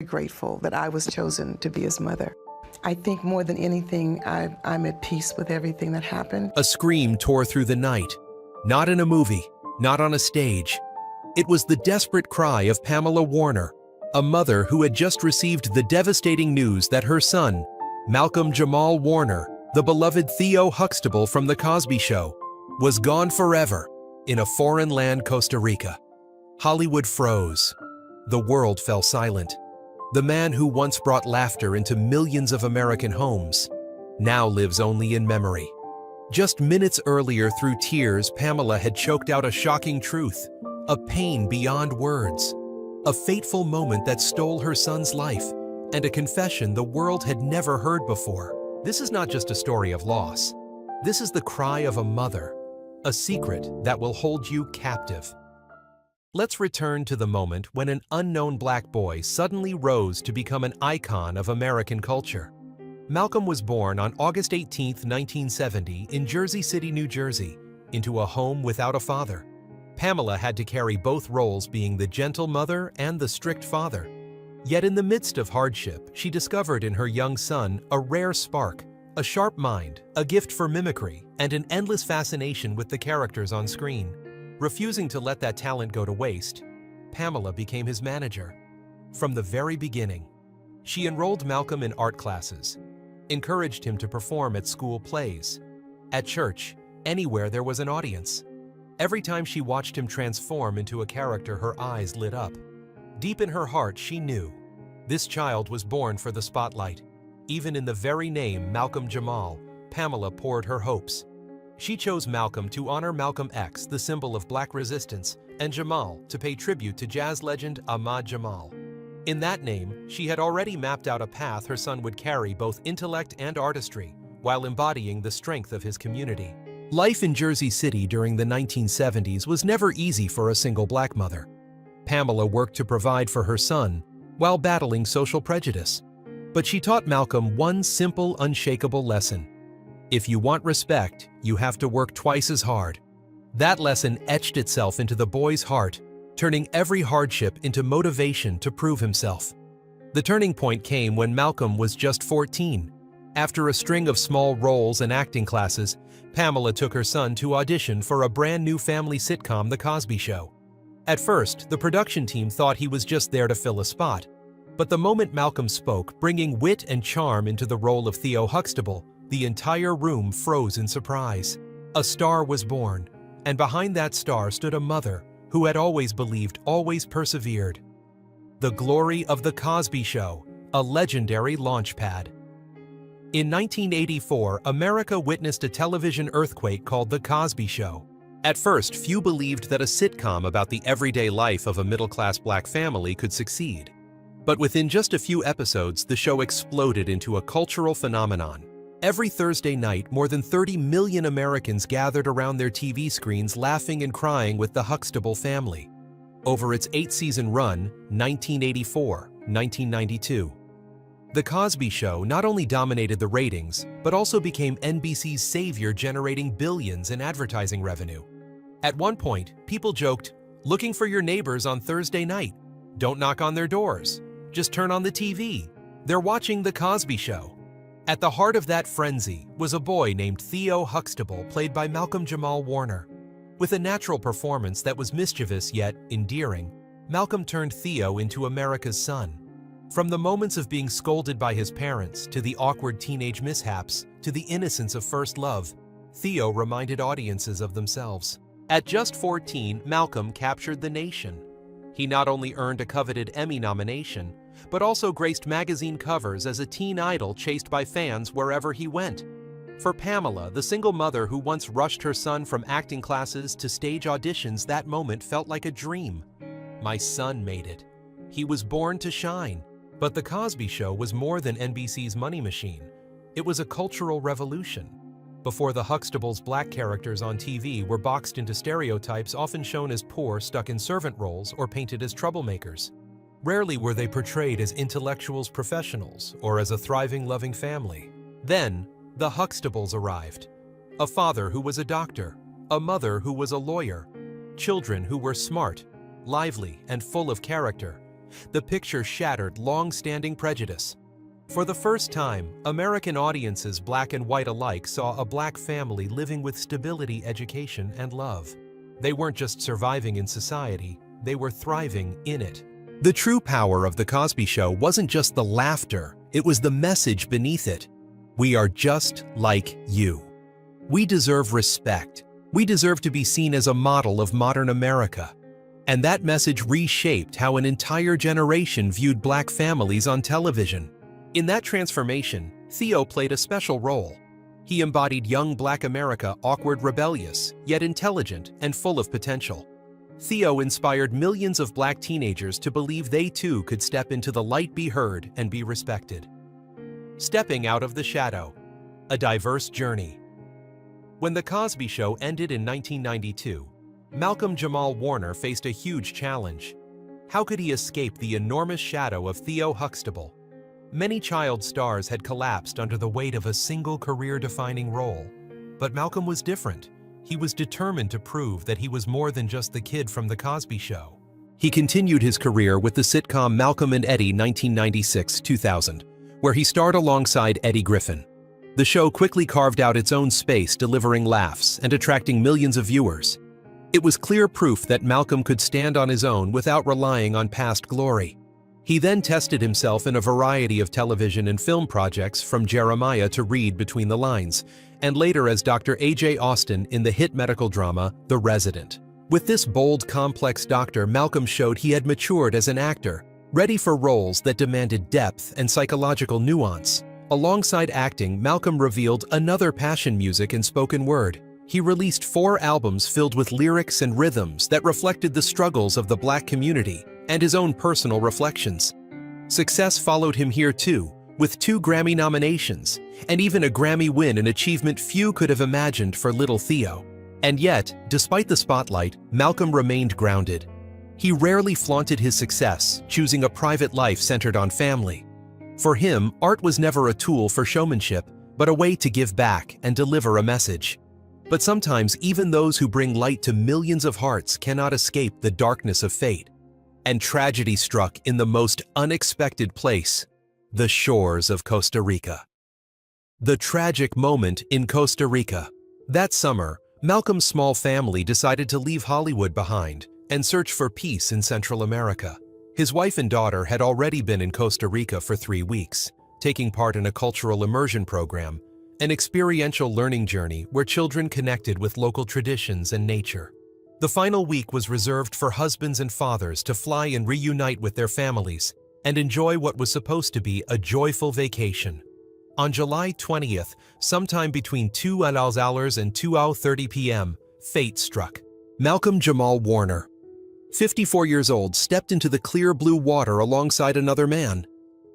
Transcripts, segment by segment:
grateful that I was chosen to be his mother. I think more than anything, I'm at peace with everything that happened. A scream tore through the night. Not in a movie, not on a stage. It was the desperate cry of Pamela Warner, a mother who had just received the devastating news that her son, Malcolm Jamal Warner, the beloved Theo Huxtable from The Cosby Show, was gone forever in a foreign land, Costa Rica. Hollywood froze. The world fell silent. The man who once brought laughter into millions of American homes now lives only in memory. Just minutes earlier, through tears, Pamela had choked out a shocking truth, a pain beyond words, a fateful moment that stole her son's life, and a confession the world had never heard before. This is not just a story of loss. This is the cry of a mother, a secret that will hold you captive. Let's return to the moment when an unknown black boy suddenly rose to become an icon of American culture. Malcolm was born on August 18, 1970, in Jersey City, New Jersey, into a home without a father. Pamela had to carry both roles, being the gentle mother and the strict father. Yet in the midst of hardship, she discovered in her young son a rare spark, a sharp mind, a gift for mimicry, and an endless fascination with the characters on screen. Refusing to let that talent go to waste, Pamela became his manager. From the very beginning, she enrolled Malcolm in art classes, encouraged him to perform at school plays, at church, anywhere there was an audience. Every time she watched him transform into a character, her eyes lit up. Deep in her heart, she knew this child was born for the spotlight. Even in the very name Malcolm Jamal, Pamela poured her hopes. She chose Malcolm to honor Malcolm X, the symbol of black resistance, and Jamal to pay tribute to jazz legend Ahmad Jamal. In that name, she had already mapped out a path her son would carry both intellect and artistry, while embodying the strength of his community. Life in Jersey City during the 1970s was never easy for a single black mother. Pamela worked to provide for her son while battling social prejudice. But she taught Malcolm one simple, unshakable lesson. If you want respect, you have to work twice as hard. That lesson etched itself into the boy's heart, turning every hardship into motivation to prove himself. The turning point came when Malcolm was just 14. After a string of small roles and acting classes, Pamela took her son to audition for a brand new family sitcom, The Cosby Show. At first, the production team thought he was just there to fill a spot. But the moment Malcolm spoke, bringing wit and charm into the role of Theo Huxtable, the entire room froze in surprise. A star was born, and behind that star stood a mother who had always believed, always persevered. The glory of The Cosby Show, a legendary launchpad. In 1984, America witnessed a television earthquake called The Cosby Show. At first, few believed that a sitcom about the everyday life of a middle-class black family could succeed. But within just a few episodes, the show exploded into a cultural phenomenon. Every Thursday night, more than 30 million Americans gathered around their TV screens laughing and crying with the Huxtable family. Over its 8-season run, 1984-1992, The Cosby Show not only dominated the ratings, but also became NBC's savior, generating billions in advertising revenue. At one point, people joked, "Looking for your neighbors on Thursday night. Don't knock on their doors. Just turn on the TV. They're watching The Cosby Show." At the heart of that frenzy was a boy named Theo Huxtable, played by Malcolm Jamal Warner. With a natural performance that was mischievous yet endearing, Malcolm turned Theo into America's son. From the moments of being scolded by his parents, to the awkward teenage mishaps, to the innocence of first love, Theo reminded audiences of themselves. At just 14, Malcolm captured the nation. He not only earned a coveted Emmy nomination, but also graced magazine covers as a teen idol chased by fans wherever he went. For Pamela, the single mother who once rushed her son from acting classes to stage auditions, that moment felt like a dream. My son made it. He was born to shine. But The Cosby Show was more than NBC's money machine. It was a cultural revolution. Before the Huxtables, black characters on TV were boxed into stereotypes, often shown as poor, stuck in servant roles, or painted as troublemakers. Rarely were they portrayed as intellectuals, professionals, or as a thriving, loving family. Then, the Huxtables arrived. A father who was a doctor, a mother who was a lawyer, children who were smart, lively, and full of character, The picture shattered long-standing prejudice. For the first time, American audiences, black and white alike, saw a black family living with stability, education, and love. They weren't just surviving in society, they were thriving in it. The true power of The Cosby Show wasn't just the laughter, it was the message beneath it. We are just like you. We deserve respect. We deserve to be seen as a model of modern America. And that message reshaped how an entire generation viewed black families on television. In that transformation, Theo played a special role. He embodied young black America, awkward, rebellious, yet intelligent and full of potential. Theo inspired millions of black teenagers to believe they too could step into the light, be heard, and be respected. Stepping out of the shadow. A diverse journey. When The Cosby Show ended in 1992, Malcolm Jamal Warner faced a huge challenge. How could he escape the enormous shadow of Theo Huxtable? Many child stars had collapsed under the weight of a single career-defining role. But Malcolm was different. He was determined to prove that he was more than just the kid from The Cosby Show. He continued his career with the sitcom Malcolm and Eddie 1996-2000, where he starred alongside Eddie Griffin. The show quickly carved out its own space, delivering laughs and attracting millions of viewers. It was clear proof that Malcolm could stand on his own without relying on past glory. He then tested himself in a variety of television and film projects, from Jeremiah to Read Between the Lines, and later as Dr. A.J. Austin in the hit medical drama The Resident. With this bold, complex doctor, Malcolm showed he had matured as an actor, ready for roles that demanded depth and psychological nuance. Alongside acting, Malcolm revealed another passion: music and spoken word. He released 4 albums filled with lyrics and rhythms that reflected the struggles of the black community and his own personal reflections. Success followed him here too, with 2 Grammy nominations, and even a Grammy win, an achievement few could have imagined for little Theo. And yet, despite the spotlight, Malcolm remained grounded. He rarely flaunted his success, choosing a private life centered on family. For him, art was never a tool for showmanship, but a way to give back and deliver a message. But sometimes even those who bring light to millions of hearts cannot escape the darkness of fate. And tragedy struck in the most unexpected place: the shores of Costa Rica. The tragic moment in Costa Rica. That summer, Malcolm's small family decided to leave Hollywood behind and search for peace in Central America. His wife and daughter had already been in Costa Rica for 3 weeks, taking part in a cultural immersion program, an experiential learning journey where children connected with local traditions and nature. The final week was reserved for husbands and fathers to fly and reunite with their families and enjoy what was supposed to be a joyful vacation. On July 20th, sometime between 2:00 and 2:30 p.m., fate struck. Malcolm Jamal Warner, 54 years old, stepped into the clear blue water alongside another man.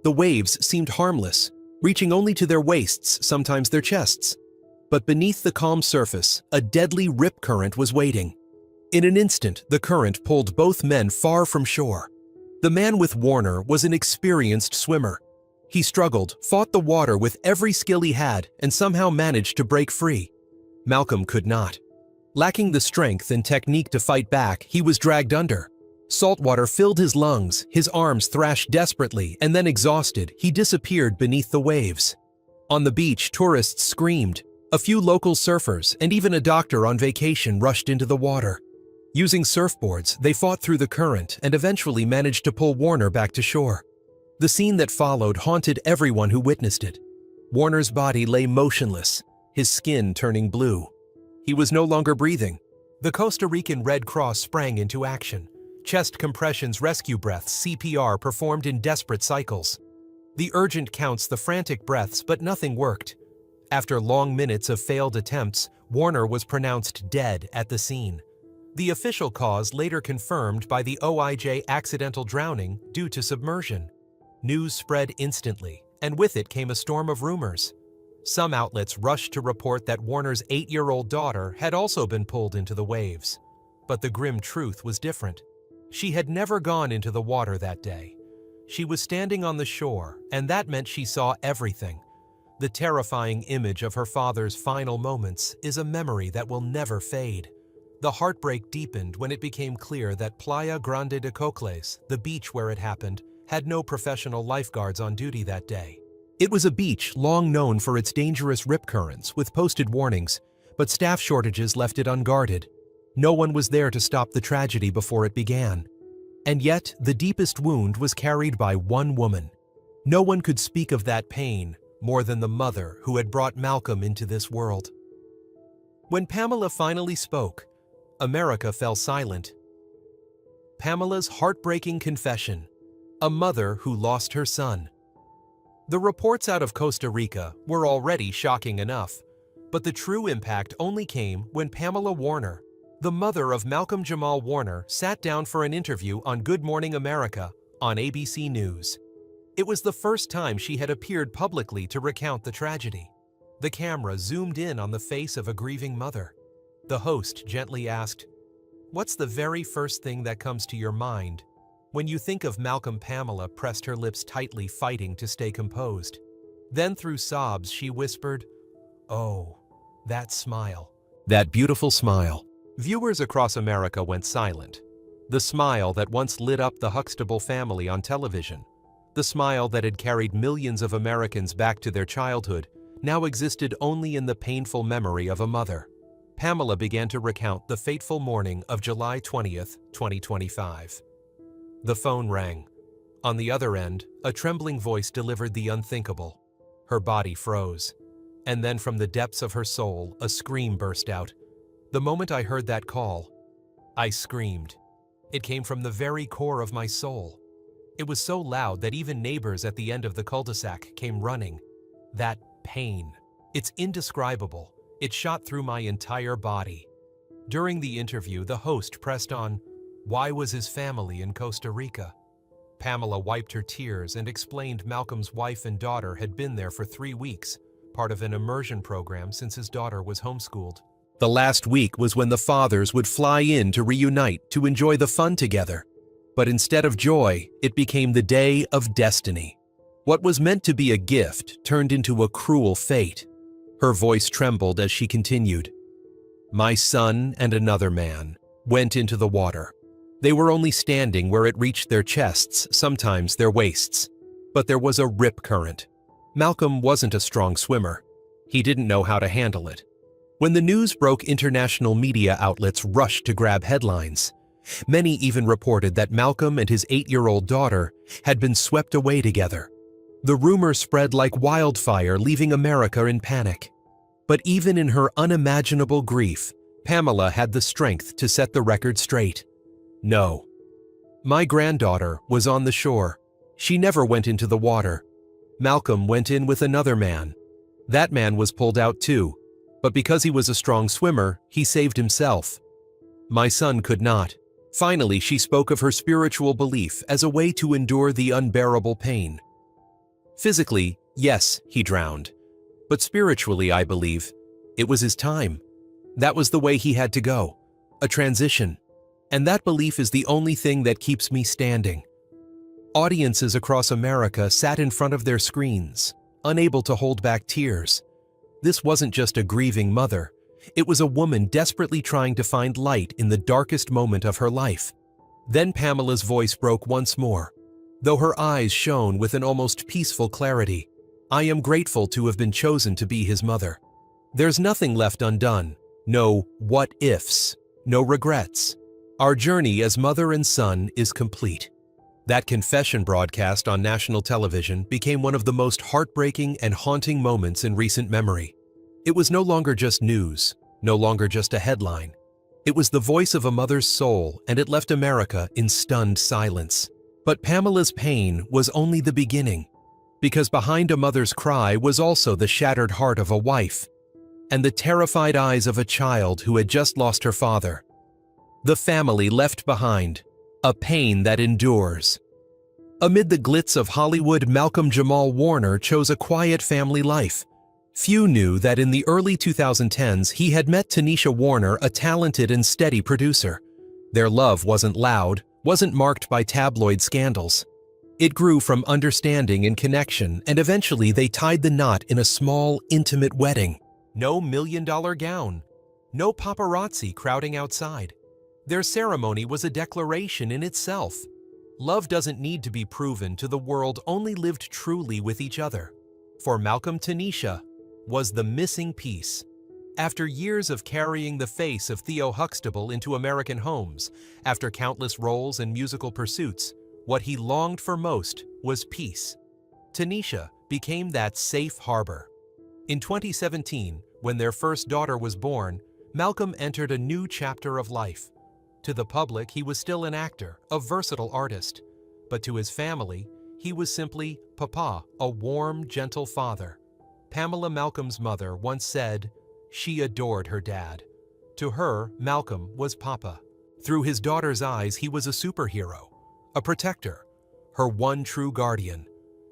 The waves seemed harmless, reaching only to their waists, sometimes their chests. But beneath the calm surface, a deadly rip current was waiting. In an instant, the current pulled both men far from shore. The man with Warner was an experienced swimmer. He struggled, fought the water with every skill he had, and somehow managed to break free. Malcolm could not. Lacking the strength and technique to fight back, he was dragged under. Salt water filled his lungs, his arms thrashed desperately, and then exhausted, he disappeared beneath the waves. On the beach, tourists screamed. A few local surfers and even a doctor on vacation rushed into the water. Using surfboards, they fought through the current and eventually managed to pull Warner back to shore. The scene that followed haunted everyone who witnessed it. Warner's body lay motionless, his skin turning blue. He was no longer breathing. The Costa Rican Red Cross sprang into action. Chest compressions, rescue breaths, CPR performed in desperate cycles. The urgent counts, the frantic breaths, but nothing worked. After long minutes of failed attempts, Warner was pronounced dead at the scene. The official cause later confirmed by the OIJ: accidental drowning due to submersion. News spread instantly, and with it came a storm of rumors. Some outlets rushed to report that Warner's 8-year-old daughter had also been pulled into the waves. But the grim truth was different. She had never gone into the water that day. She was standing on the shore, and that meant she saw everything. The terrifying image of her father's final moments is a memory that will never fade. The heartbreak deepened when it became clear that Playa Grande de Cocles, the beach where it happened, had no professional lifeguards on duty that day. It was a beach long known for its dangerous rip currents with posted warnings, but staff shortages left it unguarded. No one was there to stop the tragedy before it began. And yet, the deepest wound was carried by one woman. No one could speak of that pain more than the mother who had brought Malcolm into this world. When Pamela finally spoke, America fell silent. Pamela's heartbreaking confession, a mother who lost her son. The reports out of Costa Rica were already shocking enough, but the true impact only came when Pamela Warner, the mother of Malcolm Jamal Warner, sat down for an interview on Good Morning America on ABC News. It was the first time she had appeared publicly to recount the tragedy. The camera zoomed in on the face of a grieving mother. The host gently asked, "What's the very first thing that comes to your mind when you think of Malcolm?" Pamela pressed her lips tightly, fighting to stay composed. Then through sobs she whispered, "Oh, that smile. That beautiful smile." Viewers across America went silent. The smile that once lit up the Huxtable family on television, the smile that had carried millions of Americans back to their childhood, now existed only in the painful memory of a mother. Pamela began to recount the fateful morning of July 20th, 2025. The phone rang. On the other end, a trembling voice delivered the unthinkable. Her body froze. And then from the depths of her soul, a scream burst out. The moment I heard that call, I screamed. It came from the very core of my soul. It was so loud that even neighbors at the end of the cul-de-sac came running. That pain. It's indescribable. It shot through my entire body. During the interview, the host pressed on, why was his family in Costa Rica? Pamela wiped her tears and explained Malcolm's wife and daughter had been there for 3 weeks, part of an immersion program since his daughter was homeschooled. The last week was when the fathers would fly in to reunite to enjoy the fun together. But instead of joy, it became the day of destiny. What was meant to be a gift turned into a cruel fate. Her voice trembled as she continued. My son and another man went into the water. They were only standing where it reached their chests, sometimes their waists. But there was a rip current. Malcolm wasn't a strong swimmer. He didn't know how to handle it. When the news broke, international media outlets rushed to grab headlines. Many even reported that Malcolm and his 8-year-old daughter had been swept away together. The rumor spread like wildfire, leaving America in panic. But even in her unimaginable grief, Pamela had the strength to set the record straight. No. My granddaughter was on the shore. She never went into the water. Malcolm went in with another man. That man was pulled out too, but because he was a strong swimmer, he saved himself. My son could not. Finally, she spoke of her spiritual belief as a way to endure the unbearable pain. Physically, yes, he drowned. But spiritually, I believe, it was his time. That was the way he had to go. A transition. And that belief is the only thing that keeps me standing. Audiences across America sat in front of their screens, unable to hold back tears. This wasn't just a grieving mother. It was a woman desperately trying to find light in the darkest moment of her life. Then Pamela's voice broke once more, though her eyes shone with an almost peaceful clarity. I am grateful to have been chosen to be his mother. There's nothing left undone. No what-ifs. No regrets. Our journey as mother and son is complete. That confession broadcast on national television became one of the most heartbreaking and haunting moments in recent memory. It was no longer just news, no longer just a headline. It was the voice of a mother's soul, and it left America in stunned silence. But Pamela's pain was only the beginning, because behind a mother's cry was also the shattered heart of a wife, and the terrified eyes of a child who had just lost her father. The family left behind, a pain that endures. Amid the glitz of Hollywood, Malcolm Jamal Warner chose a quiet family life. Few knew that in the early 2010s he had met Tanisha Warner, a talented and steady producer. Their love wasn't loud, wasn't marked by tabloid scandals. It grew from understanding and connection, and eventually they tied the knot in a small, intimate wedding. No million-dollar gown. No paparazzi crowding outside. Their ceremony was a declaration in itself. Love doesn't need to be proven to the world, only lived truly with each other. For Malcolm, Tanisha was the missing piece. After years of carrying the face of Theo Huxtable into American homes, after countless roles and musical pursuits, what he longed for most was peace. Tanisha became that safe harbor. In 2017, when their first daughter was born, Malcolm entered a new chapter of life. To the public, he was still an actor, a versatile artist. But to his family, he was simply Papa, a warm, gentle father. Pamela, Malcolm's mother, once said she adored her dad. To her, Malcolm was Papa. Through his daughter's eyes, he was a superhero, a protector, her one true guardian.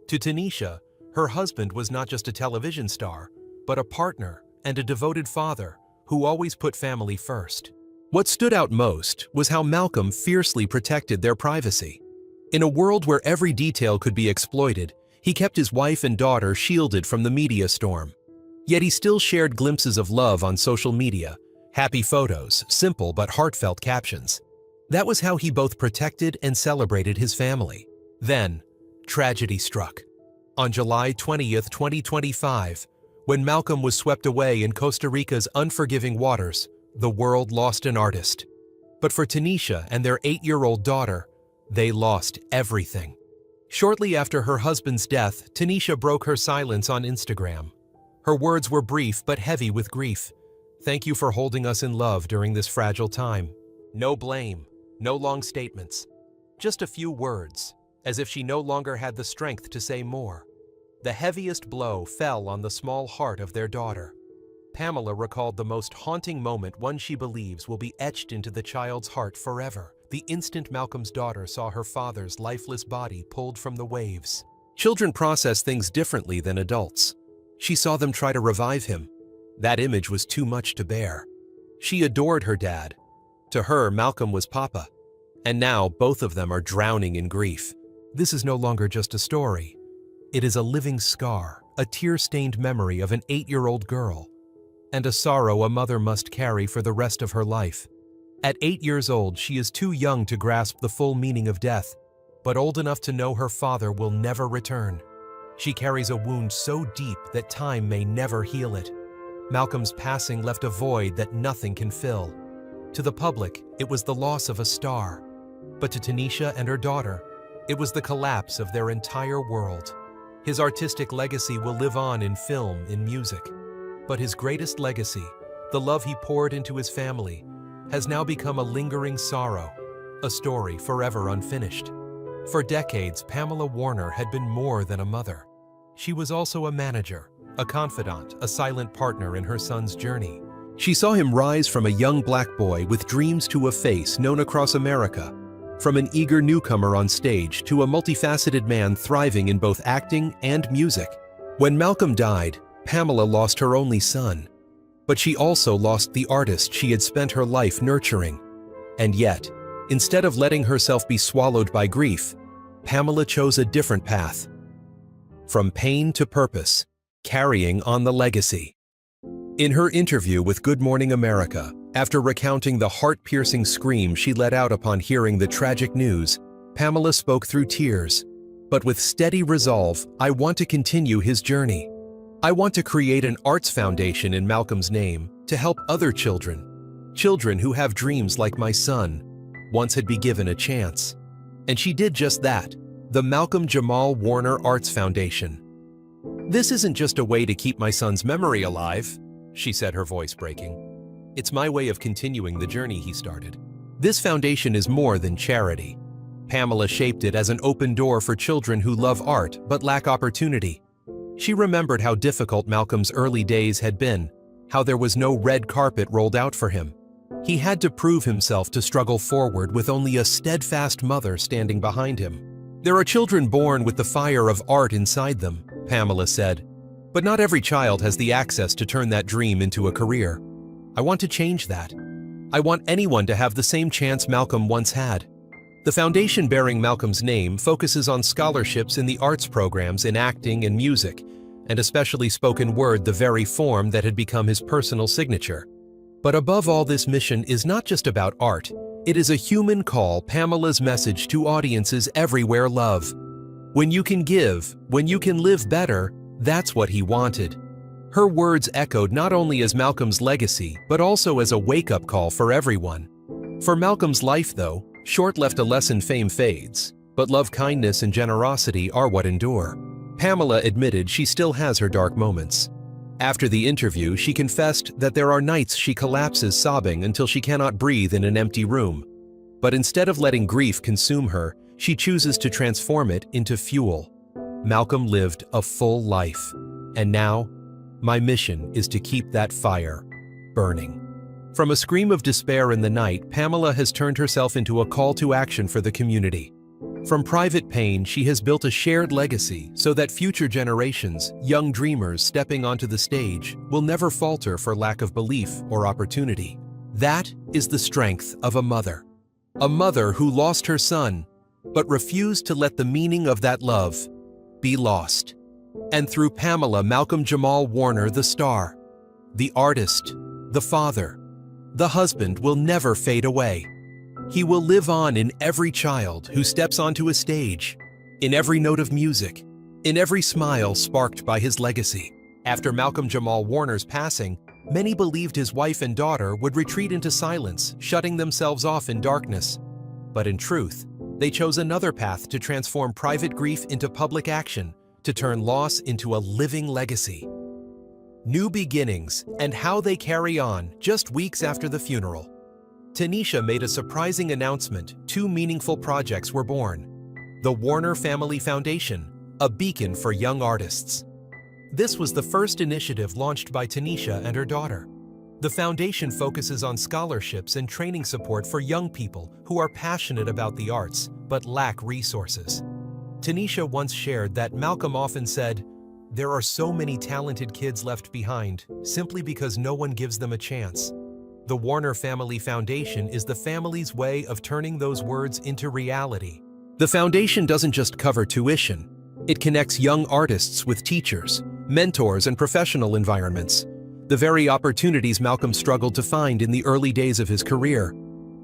To Tanisha, her husband was not just a television star, but a partner and a devoted father who always put family first. What stood out most was how Malcolm fiercely protected their privacy. In a world where every detail could be exploited, he kept his wife and daughter shielded from the media storm. Yet he still shared glimpses of love on social media, happy photos, simple but heartfelt captions. That was how he both protected and celebrated his family. Then, tragedy struck. On July 20th, 2025, when Malcolm was swept away in Costa Rica's unforgiving waters, the world lost an artist. But for Tanisha and their 8-year-old daughter, they lost everything. Shortly after her husband's death, Tanisha broke her silence on Instagram. Her words were brief but heavy with grief. "Thank you for holding us in love during this fragile time." No blame, no long statements. Just a few words, as if she no longer had the strength to say more. The heaviest blow fell on the small heart of their daughter. Pamela recalled the most haunting moment, one she believes will be etched into the child's heart forever. The instant Malcolm's daughter saw her father's lifeless body pulled from the waves. Children process things differently than adults. She saw them try to revive him. That image was too much to bear. She adored her dad. To her, Malcolm was Papa. And now both of them are drowning in grief. This is no longer just a story. It is a living scar, a tear-stained memory of an 8-year-old girl, and a sorrow a mother must carry for the rest of her life. At 8 years old, she is too young to grasp the full meaning of death, but old enough to know her father will never return. She carries a wound so deep that time may never heal it. Malcolm's passing left a void that nothing can fill. To the public, it was the loss of a star. But to Tanisha and her daughter, it was the collapse of their entire world. His artistic legacy will live on in film, in music. But his greatest legacy, the love he poured into his family, has now become a lingering sorrow, a story forever unfinished. For decades, Pamela Warner had been more than a mother. She was also a manager, a confidant, a silent partner in her son's journey. She saw him rise from a young black boy with dreams to a face known across America, from an eager newcomer on stage to a multifaceted man thriving in both acting and music. When Malcolm died, Pamela lost her only son, but she also lost the artist she had spent her life nurturing. And yet, instead of letting herself be swallowed by grief, Pamela chose a different path. From pain to purpose, carrying on the legacy. In her interview with Good Morning America, after recounting the heart-piercing scream she let out upon hearing the tragic news, Pamela spoke through tears. But with steady resolve, "I want to continue his journey. I want to create an arts foundation in Malcolm's name to help other children who have dreams like my son once had been given a chance." And she did just that, the Malcolm Jamal Warner Arts Foundation. "This isn't just a way to keep my son's memory alive," she said, her voice breaking. "It's my way of continuing the journey he started. This foundation is more than charity." Pamela shaped it as an open door for children who love art but lack opportunity. She remembered how difficult Malcolm's early days had been, how there was no red carpet rolled out for him. He had to prove himself to struggle forward with only a steadfast mother standing behind him. "There are children born with the fire of art inside them," Pamela said, "but not every child has the access to turn that dream into a career. I want to change that. I want anyone to have the same chance Malcolm once had." The foundation bearing Malcolm's name focuses on scholarships in the arts programs in acting and music, and especially spoken word, the very form that had become his personal signature. But above all, this mission is not just about art. It is a human call, Pamela's message to audiences everywhere: love. When you can give, when you can live better, that's what he wanted. Her words echoed not only as Malcolm's legacy, but also as a wake-up call for everyone. For Malcolm's life, though, short left a lesson: fame fades, but love, kindness, and generosity are what endure. Pamela admitted she still has her dark moments. After the interview, she confessed that there are nights she collapses sobbing until she cannot breathe in an empty room. But instead of letting grief consume her, she chooses to transform it into fuel. Malcolm lived a full life, and now, my mission is to keep that fire burning. From a scream of despair in the night, Pamela has turned herself into a call to action for the community. From private pain, she has built a shared legacy so that future generations, young dreamers stepping onto the stage, will never falter for lack of belief or opportunity. That is the strength of a mother. A mother who lost her son, but refused to let the meaning of that love be lost. And through Pamela, Malcolm Jamal Warner, the star, the artist, the father, the husband, will never fade away. He will live on in every child who steps onto a stage, in every note of music, in every smile sparked by his legacy. After Malcolm Jamal Warner's passing, many believed his wife and daughter would retreat into silence, shutting themselves off in darkness. But in truth, they chose another path: to transform private grief into public action, to turn loss into a living legacy. New beginnings, and how they carry on just weeks after the funeral. Tanisha made a surprising announcement. 2 meaningful projects were born. The Warner Family Foundation, a beacon for young artists. This was the first initiative launched by Tanisha and her daughter. The foundation focuses on scholarships and training support for young people who are passionate about the arts but lack resources. Tanisha once shared that Malcolm often said, "There are so many talented kids left behind simply because no one gives them a chance." The Warner Family Foundation is the family's way of turning those words into reality. The foundation doesn't just cover tuition. It connects young artists with teachers, mentors, and professional environments, the very opportunities Malcolm struggled to find in the early days of his career.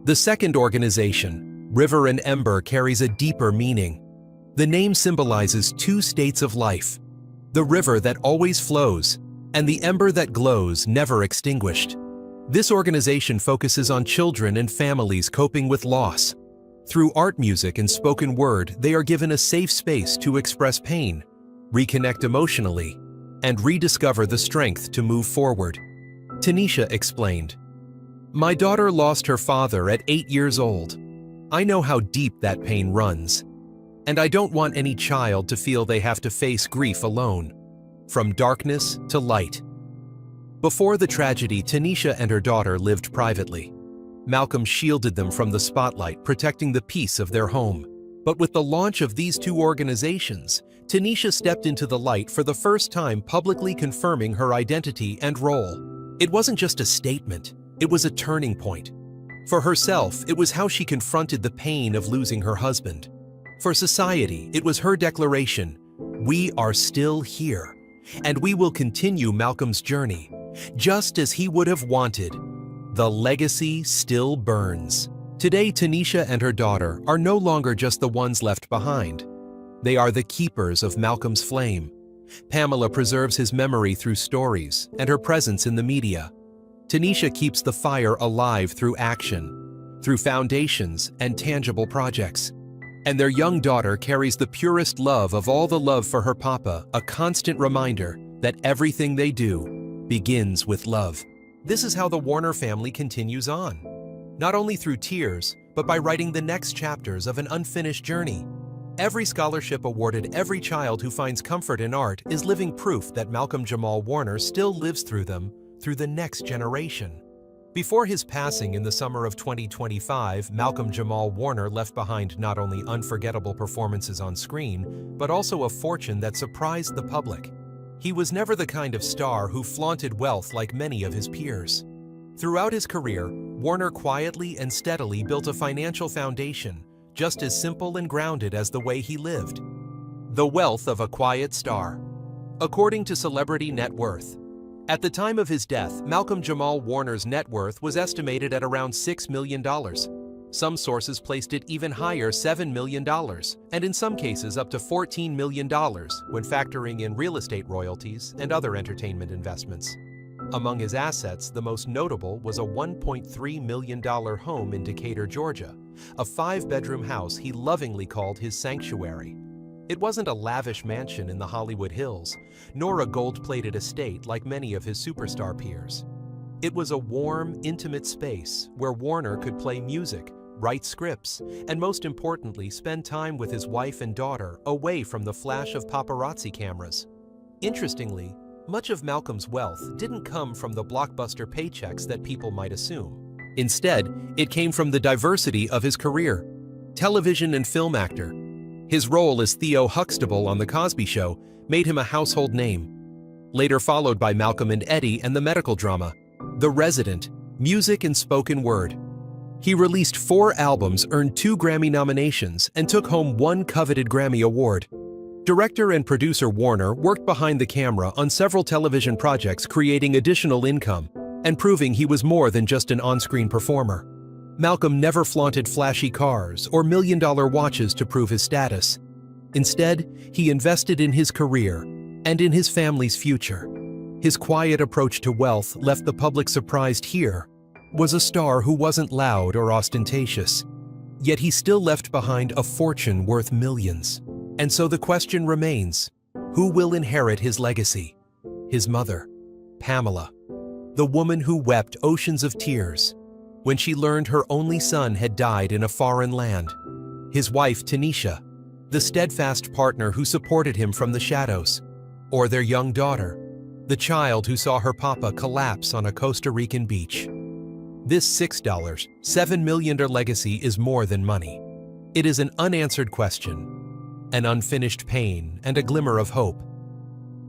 The second organization, River and Ember, carries a deeper meaning. The name symbolizes 2 states of life: the river that always flows, and the ember that glows, never extinguished. This organization focuses on children and families coping with loss. Through art, music, and spoken word, they are given a safe space to express pain, reconnect emotionally, and rediscover the strength to move forward. Tanisha explained, "My daughter lost her father at 8 years old. I know how deep that pain runs. And I don't want any child to feel they have to face grief alone. From darkness to light." Before the tragedy, Tanisha and her daughter lived privately. Malcolm shielded them from the spotlight, protecting the peace of their home. But with the launch of these 2 organizations, Tanisha stepped into the light for the first time, publicly confirming her identity and role. It wasn't just a statement, it was a turning point. For herself, it was how she confronted the pain of losing her husband. For society, it was her declaration: "We are still here, and we will continue Malcolm's journey, just as he would have wanted." The legacy still burns. Today, Tanisha and her daughter are no longer just the ones left behind. They are the keepers of Malcolm's flame. Pamela preserves his memory through stories and her presence in the media. Tanisha keeps the fire alive through action, through foundations and tangible projects. And their young daughter carries the purest love of all the love for her papa, a constant reminder that everything they do begins with love. This is how the Warner family continues on, not only through tears, but by writing the next chapters of an unfinished journey. Every scholarship awarded, every child who finds comfort in art is living proof that Malcolm Jamal Warner still lives through them, through the next generation. Before his passing in the summer of 2025, Malcolm Jamal Warner left behind not only unforgettable performances on screen, but also a fortune that surprised the public. He was never the kind of star who flaunted wealth like many of his peers. Throughout his career, Warner quietly and steadily built a financial foundation, just as simple and grounded as the way he lived. The wealth of a quiet star. According to Celebrity Net Worth, At the time of his death, Malcolm Jamal Warner's net worth was estimated at around $6 million. Some sources placed it even higher, $7 million, and in some cases up to $14 million when factoring in real estate royalties and other entertainment investments. Among his assets, the most notable was a $1.3 million home in Decatur, Georgia, a 5-bedroom house he lovingly called his sanctuary. It wasn't a lavish mansion in the Hollywood Hills, nor a gold-plated estate like many of his superstar peers. It was a warm, intimate space where Warner could play music, write scripts, and most importantly, spend time with his wife and daughter away from the flash of paparazzi cameras. Interestingly, much of Malcolm's wealth didn't come from the blockbuster paychecks that people might assume. Instead, it came from the diversity of his career. Television and film actor. His role as Theo Huxtable on The Cosby Show made him a household name. Later followed by Malcolm and Eddie and the medical drama, The Resident, music and spoken word. He released 4 albums, earned 2 Grammy nominations, and took home 1 coveted Grammy Award. Director and producer Warner worked behind the camera on several television projects, creating additional income and proving he was more than just an on-screen performer. Malcolm never flaunted flashy cars or million-dollar watches to prove his status. Instead, he invested in his career and in his family's future. His quiet approach to wealth left the public surprised. Here was a star who wasn't loud or ostentatious, yet he still left behind a fortune worth millions. And so the question remains, who will inherit his legacy? His mother, Pamela, the woman who wept oceans of tears when she learned her only son had died in a foreign land. His wife, Tanisha, the steadfast partner who supported him from the shadows. Or their young daughter, the child who saw her papa collapse on a Costa Rican beach. This $7 million legacy is more than money. It is an unanswered question, an unfinished pain, and a glimmer of hope.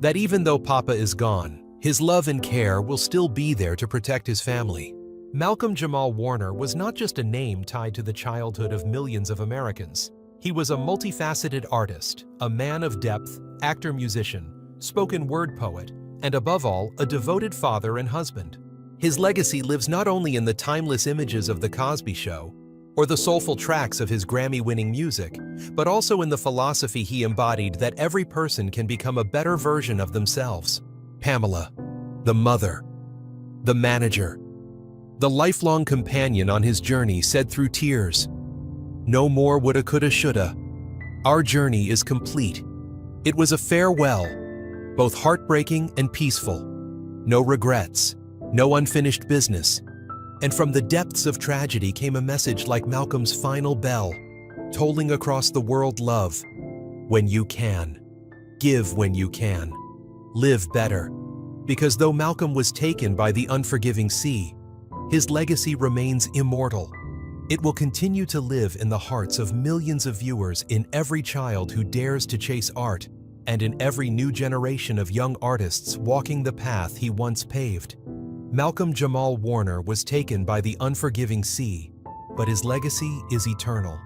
That even though Papa is gone, his love and care will still be there to protect his family. Malcolm Jamal Warner was not just a name tied to the childhood of millions of Americans. He was a multifaceted artist, a man of depth, actor-musician, spoken word poet, and above all, a devoted father and husband. His legacy lives not only in the timeless images of The Cosby Show or the soulful tracks of his Grammy-winning music, but also in the philosophy he embodied that every person can become a better version of themselves. Pamela, the mother, the manager, the lifelong companion on his journey, said through tears, "No more woulda, coulda, shoulda. Our journey is complete. It was a farewell, both heartbreaking and peaceful. No regrets, no unfinished business." And from the depths of tragedy came a message like Malcolm's final bell, tolling across the world: love when you can, give when you can, live better. Because though Malcolm was taken by the unforgiving sea, his legacy remains immortal. It will continue to live in the hearts of millions of viewers, in every child who dares to chase art, and in every new generation of young artists walking the path he once paved. Malcolm Jamal Warner was taken by the unforgiving sea, but his legacy is eternal.